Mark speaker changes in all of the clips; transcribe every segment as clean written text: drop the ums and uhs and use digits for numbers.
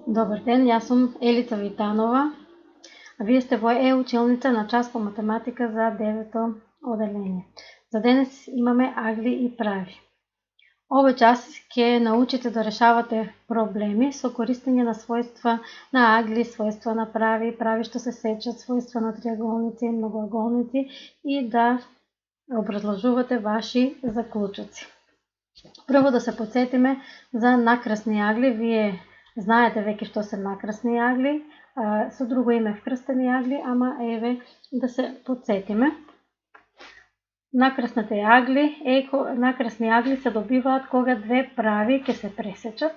Speaker 1: Добар ден, јас сум Елица Витанова, а вие сте во училница на час по математика за 9-то оделение. За денес имаме агли и прави. Овој час ќе научите да решавате проблеми со користење на својства на агли, својства на прави, прави што се сечат, својства на триаголници, многоаголници и да образложувате ваши заклучоци. Прво да се потсетиме за накрасни агли. Вие знаете веќе што се накрасни агли, со друго име вкрстени агли, ама еве да се потсетиме. Накрасни агли се добиваат кога две прави ќе се пресечат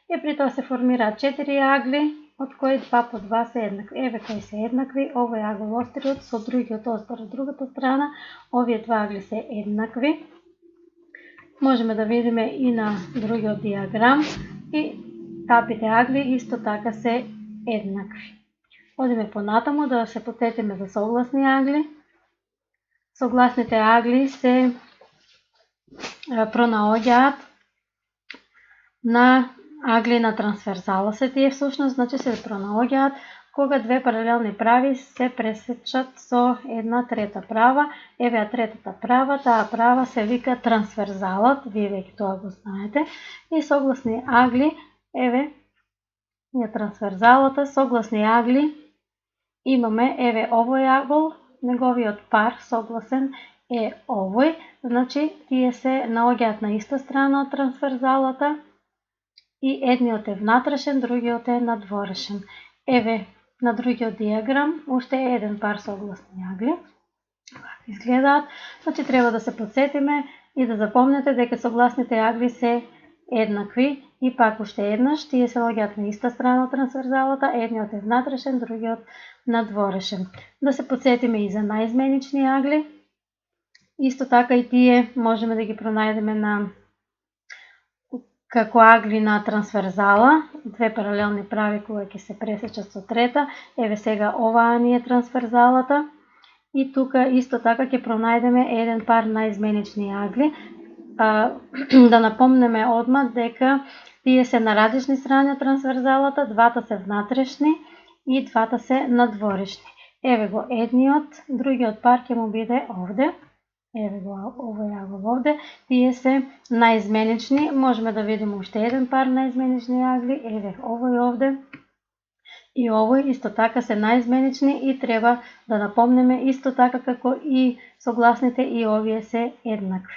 Speaker 1: и при тоа се формираат 4 агли, од кои 2 по 2 се еднакви. Еве кои се еднакви, овој агол остриот со другиот остар од другата страна, овие два агли се еднакви. Можеме да видиме и на другиот диаграм и тапите агли исто така се еднакви. Одиме понатаму да се потсетиме за согласни агли. Согласните агли се пронаоѓаат на агли на трансверзала се тие всушност, значи се пронаоѓаат кога две паралелни прави се пресечат со една трета права. Еве третата права, таа права се вика трансверзалот, вие веќе тоа го знаете. И согласни агли, еве трансверзалата, согласни агли имаме, еве овој агол, неговиот пар согласен е овој, значи тие се наоѓаат на иста страна од трансверзалата и едниот е внатрешен, другиот е надворешен. Еве на другиот диаграм уште еден пар согласни агли. Изгледаат, значи треба да се потсетиме и да запомнете дека согласните агли се еднакви и пак уште еднаш тие се наоѓаат на иста страна од трансверзалата, едниот е внатрешен, другиот надворешен. Да се потсетиме и за наизменични агли. Исто така и тие можеме да ги пронајдеме на како агли на трансверзала, две паралелни прави кои ќе се пресечат со трета. Еве сега оваа ни е трансверзалата и тука исто така ќе пронајдеме еден пар наизменични агли. Да напомнеме одма дека тие се на различни страни од трансверзалата, двата се внатрешни и двата се надворешни. Еве го едниот, другиот пар ќе му биде овде. Еве го овој агол овде, тие се наизменични, можеме да видиме уште еден пар наизменични агли, еве овој овде и овој исто така се наизменични и треба да напомнеме исто така како и согласните и овие се еднакви.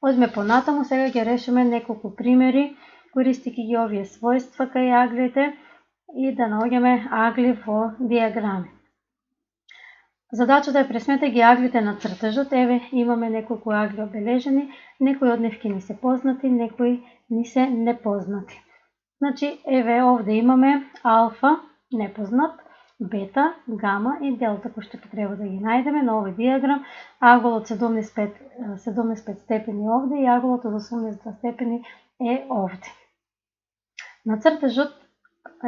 Speaker 1: Одиме понатаму, сега ќе решиме неколку примери, користејќи ги овие својства кај аглите и да наоѓаме агли во диаграми. Задачата е пресмете ги аглите на цртежот. Еве имаме неколку агли обележени, некои од нив ќе ни се познати, некои ни се непознати. Значи еве овде имаме алфа непознат, бета, гама и делта кои што треба да ги најдеме на овој диаграм. Аголот 75 степени овде и аголот од 82 степени е овде. На цртежот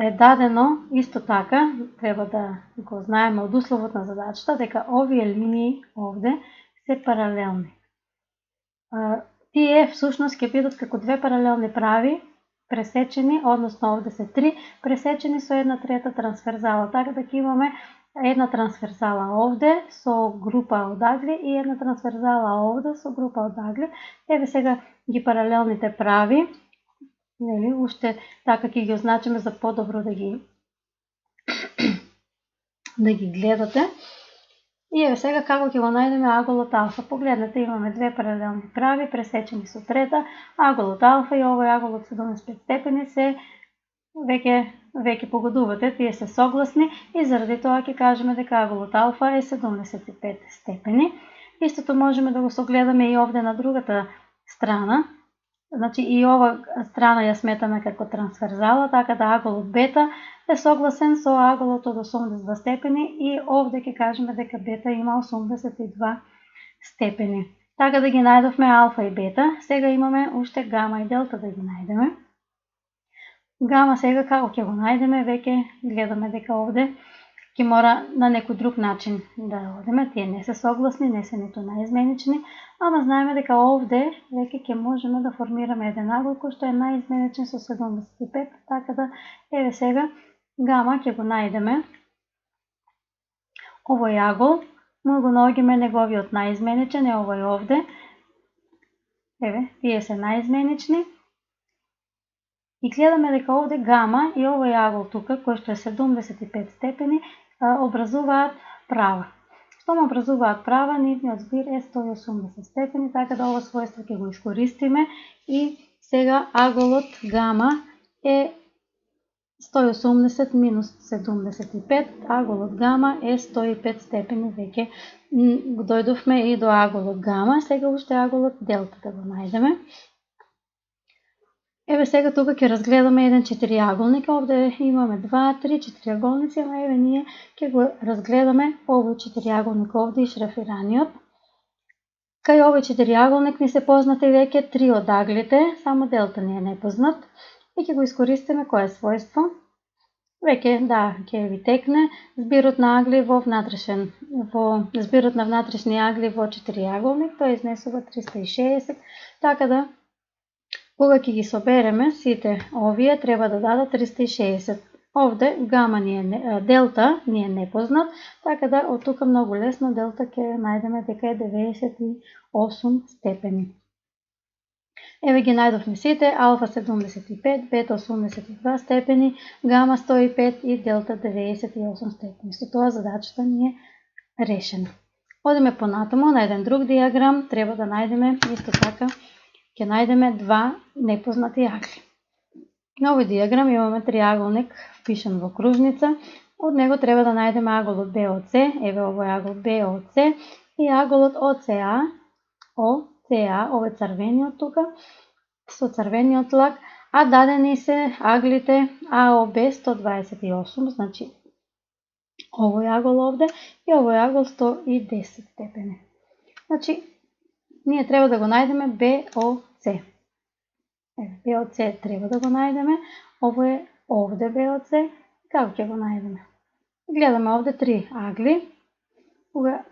Speaker 1: е дадено исто така, треба да го знаеме од условот на задачата, дека овие линии овде се паралелни. Тие всушност ќе бидат како две паралелни прави пресечени, односно овде се 3 пресечени со една трета трансверзала, така да ќе имаме една трансверзала овде со група од агли и една трансверзала овде со група од агли. Еве сега ги паралелните прави, уште така ќе ги означиме за подобро да ги гледате. И еве сега како ќе го најдеме аголот алфа. Погледнете, имаме две паралелни прави пресечени со трета, аголот алфа и овој аголот 75 степени се веќе погодувате, тие се согласни и заради тоа ќе кажеме дека аголот алфа е 75 степени. Истото можеме да го согледаме и овде на другата страна. Значи и ова страна ја сметаме како трансверзала, така да аголот бета е согласен со аголот од 82 степени и овде ќе кажеме дека бета има 82 степени. Така да ги најдовме алфа и бета, сега имаме уште гама и делта да ги најдеме. Гама сега како ќе го најдеме, веќе гледаме дека овде ќе мора на некој друг начин да одиме. Тие не се согласни, не се ниту наизменични, ама знаеме дека овде веќе ќе можеме да формираме еден агол кој што е наизменичен со 75, така да еве сега гама ќе го најдеме. Овој агол му го наоѓаме неговиот наизменичен е овој овде. Еве, тие се наизменични. И гледаме дека овде гама и овој агол тука, кој што е 75 степени, образуваат права. Штом образуваат права, нивниот збир е 180 степени, така да ова својство ќе го искористиме и сега аголот гама е 180 минус 75, аголот гама е 105 степени, веќе дојдовме и до аголот гама, сега уште аголот делта да го најдеме. Еве сега тука ќе разгледаме еден четириаголник, овде имаме 2, 3 четириаголници, ама еве ние ќе го разгледаме овој четириаголник овде и шрафираниот. Кај овој четириаголник ни се познати веќе 3 од аглите, само делта ни е непознат и ќе го искористиме кое својство. Веќе ќе ви текне збирот на агли во збирот на внатрешни агли во четириаголник, тој изнесува 360, така да кога ќе ги собереме сите овие треба да дадат 360. Овде гама делта ни е непознат, така да од тука многу лесно делта ќе најдеме дека е 98 степени. Еве ги најдовме сите, алфа 75, бета 82 степени, гама 105 и делта 98 степени. Со тоа задачата ни е решена. Одиме понатаму на еден друг диаграм, треба да најдеме исто така ќе најдеме два непознати агли. На овој диаграм имаме триаголник впишан во кружница. Од него треба да најдеме аголот БОЦ, еве овој аголот БОЦ и аголот ОЦА, овој црвениот тука, со црвениот лак, а дадени се аглите АОБ 128, значи овој агол овде и овој агол 110 степени. Значи, ние треба да го најдеме БОЦ. БОЦ треба да го најдеме, ово е овде БОЦ, како ќе го најдеме? Гледаме овде 3 агли, кога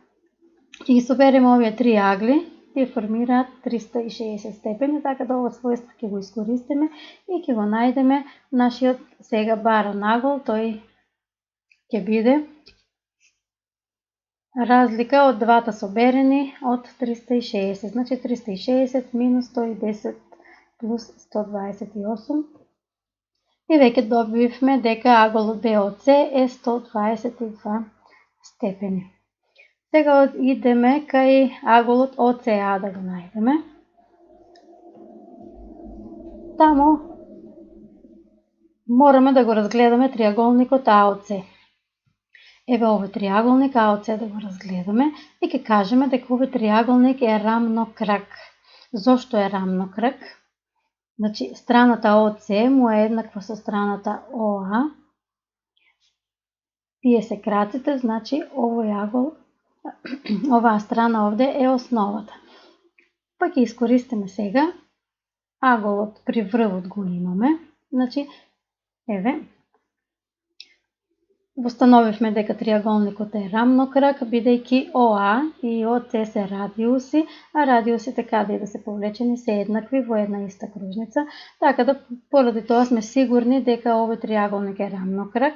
Speaker 1: ќе ги собереме овие 3 агли, тие формираат 360 степени, така да ова својство ќе го искористиме и ќе го најдеме нашиот сега баран агол, тој ќе биде разлика од двата соберени од 360, значи 360 минус 110 плюс 128 и веќе добивме дека аголот БОЦ е 122 степени. Сега идеме кај аголот ОЦА да го најдеме. Таму мораме да го разгледаме триаголникот АОЦ. Еве овој триаголник АОЦ да го разгледаме и ќе кажеме дека овој триаголник е рамнокрак. Зошто е рамнокрак? Значи, страната ОЦ му е еднаква со страната ОА. Тие се краците, значи овој агол, оваа страна овде е основата. Па ќе искористиме сега аголот при врвот го имаме. Значи, еве, Востановивме дека триаголникот е рамнокрак, бидејќи ОА и ОЦ се радиуси, а радиусите каде и да се повлечени се еднакви во една иста кружница, така да поради тоа сме сигурни дека овој триаголник е рамнокрак.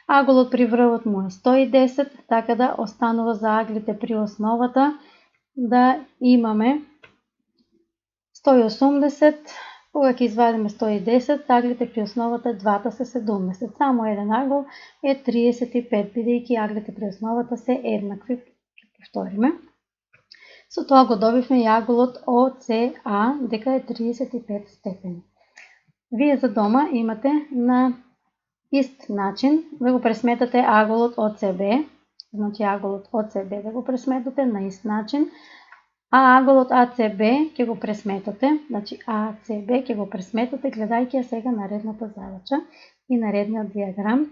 Speaker 1: Аголот при врвот му е 110, така да останува за аглите при основата да имаме 180. Кога ќе извадиме 110, аглите при основата двата се 70. Само еден агол е 35, бидејќи аглите при основата се еднакви. Ќе повториме. Со тоа го добивме и аголот ОЦА дека е 35 степени. Вие за дома имате на ист начин да го пресметате аголот ОЦБ, значи аголот ОЦБ да го пресметате на ист начин, а аголот АЦБ ќе го пресметате, значи АЦБ ќе го пресметате гледајќи сега наредната задача и наредниот диаграм.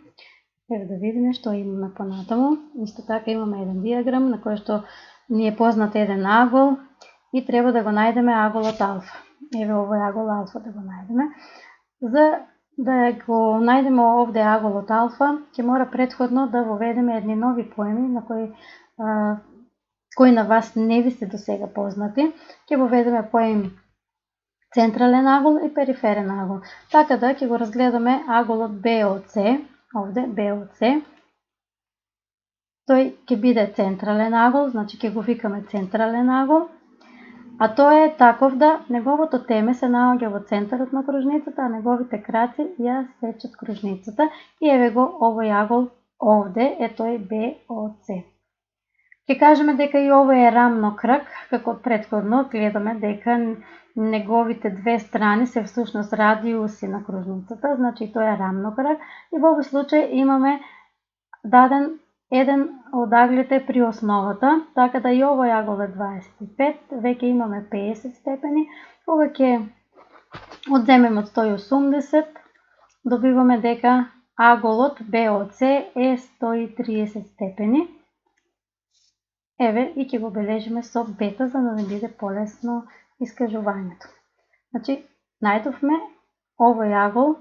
Speaker 1: Еве да видиме што имаме понатаму. Исто така имаме еден диаграм на кој што ни е познат еден агол и треба да го најдеме аголот алфа. Еве овој агол алфа да го најдеме. За Да го најдеме овде аголот алфа, ќе мора претходно да воведеме едни нови поеми на кои на вас не ви се досега познати. Ќе воведеме поем централен агол и периферен агол. Така да ќе го разгледаме аголот BOC, овде BOC. Тој ќе биде централен агол, значи ќе го викаме централен агол. А тоа е таков да неговото теме се наоѓа во центарот на кружницата, а неговите краци ја сечат кружницата. И еве го овој агол овде е тој BOC. Ќе кажеме дека и овој е рамнокрак, како претходно гледаме дека неговите две страни се всушност радиуси на кружницата, значи тоа е рамнокрак. И во овој случај имаме даден еден од аглите при основата, така да и овој агол е 25, веќе имаме 50 степени. Кога ќе одземеме од 180, добиваме дека аголот BOC е 130 степени. Еве и ќе го бележиме со бета, за да не биде полесно искажувањето. Значи, најдовме овој агол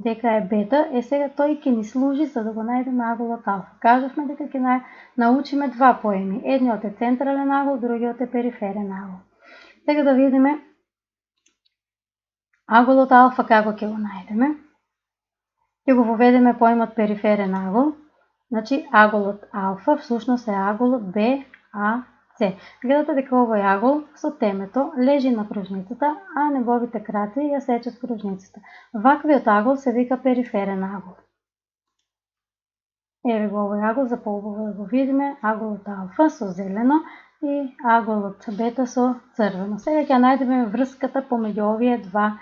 Speaker 1: дека е бета, сега тој ќе ни служи за да го најдеме аголот алфа. Кажавме дека ќе научиме два поеми. Едниот е централен агол, другиот е периферен агол. Сега да видиме аголот алфа како ќе го најдеме. Ќе го воведеме поемот периферен агол. Значи, аголот алфа всушност е аголот BAC. Гледате дека овој агол со темето лежи на кружницата, а неговите краци ја сечат кружницата. Ваквиот агол се вика периферен агол. Еве го овој агол за поубаво да го видиме, аголот алфа со зелено и аголот бета со црвено. Сега ќе најдеме врската помеѓу овие два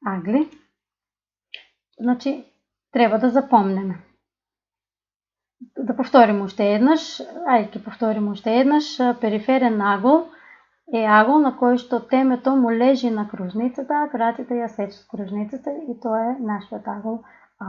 Speaker 1: агли. Значи, треба да запомнеме. Да повториме уште еднаш, ќе повториме уште еднаш, периферен агол е агол на кој што темето му лежи на кружницата, а краците ја сечат кружницата и тоа е нашиот агол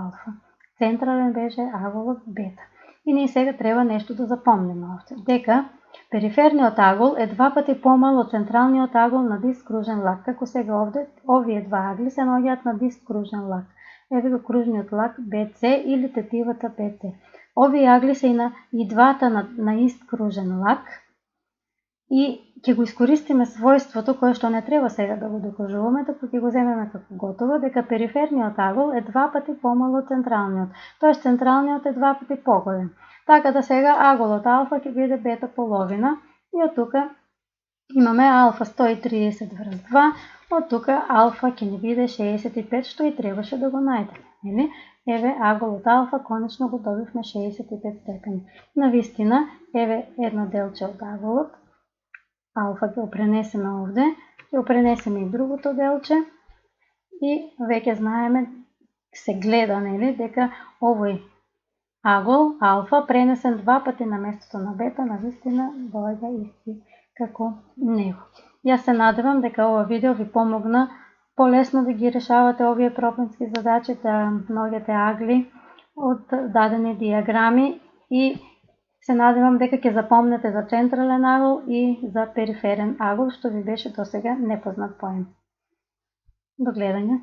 Speaker 1: алфа. Централен беше аголот бета. И ние сега треба нешто да запомнеме овде, дека периферниот агол е два пати помал од централниот агол на диск кружен лак, како сега овде овие два агли се наоѓаат на диск кружен лак. Еве го кружниот лак BC или тетивата BC. Овие агли се и двата на ист кружен лак и ќе го искористиме својството кое што не треба сега да го докажуваме, туку ќе го земеме како готово, дека периферниот агол е два пати помал од централниот, тоест централниот е два пати поголем. Така да сега аголот алфа ќе биде бета половина и од тука имаме алфа 130 врз 2, од тука алфа ќе ни биде 65, што и требаше да го најдеме, нели? Еве аголот алфа конечно го добивме 65 степени. Навистина, еве едно делче од аголот алфа ќе го пренесеме овде, ќе го пренесеме и другото делче и веќе знаеме, се гледа, нели, дека овој агол алфа пренесен два пати на местото на бета, навистина доаѓа исти како него. Јас се надевам дека ова видео ви помогна полесно да ги решавате овие пропински задачи, да наоѓате агли од дадени диаграми и се надевам дека ќе запомнете за централен агол и за периферен агол, што ви беше досега непознат поем. До гледање.